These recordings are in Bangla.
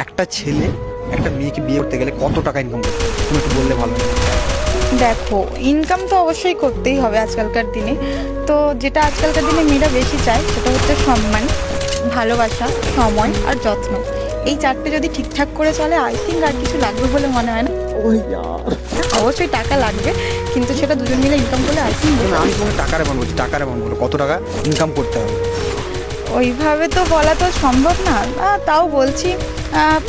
একটা ছেলে একটা মেয়েকে বিয়ে করতে গেলে কত টাকা ইনকাম করতে হবে তুমি একটু বললে ভালো হয়। দেখো, ইনকাম তো অবশ্যই করতেই হবে আজকালকার দিনে। তো যেটা আজকালকার দিনে মেয়েরা বেশি চায় সেটা হচ্ছে সম্মান, ভালোবাসা, সময় আর যত্ন। এই চারটে যদি ঠিকঠাক করে চলে আই থিঙ্ক আর কিছু লাগবে বলে মনে হয় না। অবশ্যই টাকা লাগবে, কিন্তু সেটা দুজন মিলে ইনকাম করলে আই থিঙ্ক আমি তোমাকে টাকার অ্যামাউন্ট বলছি, টাকার অ্যামাউন্ট বলো কত টাকা ইনকাম করতে হবে। ওইভাবে তো বলা তো সম্ভব না। তাও বলছি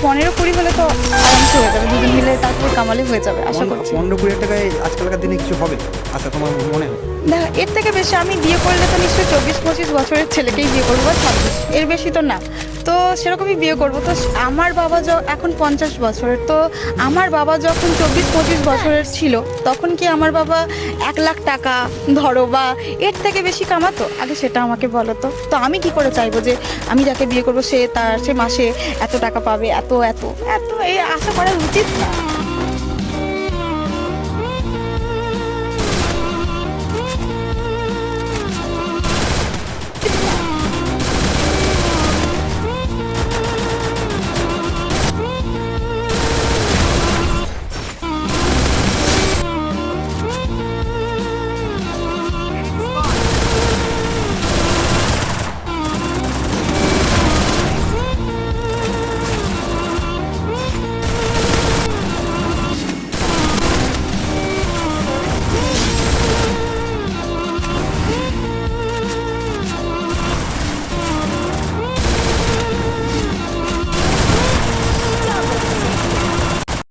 15-20 হলে তো আরামসে হয়ে যাবে, দুজন মিলে তারপর কামালে হয়ে যাবে আশা করছি। 15-20 টাকায় আজকালকার দিনে কিছু হবে? আচ্ছা তোমার মনে হয়? দেখ, এর থেকে বেশি আমি বিয়ে করলে তো নিশ্চয়ই 24-25 বছরের ছেলেকেই বিয়ে করবো, বা 26, এর বেশি তো না। তো সেরকমই বিয়ে করবো। তো আমার বাবা এখন 50 বছরের, তো আমার বাবা যখন 24-25 বছরের ছিল তখন কি আমার বাবা 1 লাখ টাকা ধরো বা এর থেকে বেশি কামাতো? আগে সেটা আমাকে বলো তো। তো আমি কি করে চাইবো যে আমি যাকে বিয়ে করবো সে মাসে এত টাকা পাবে, এত এত এত এই আশা করা উচিত না।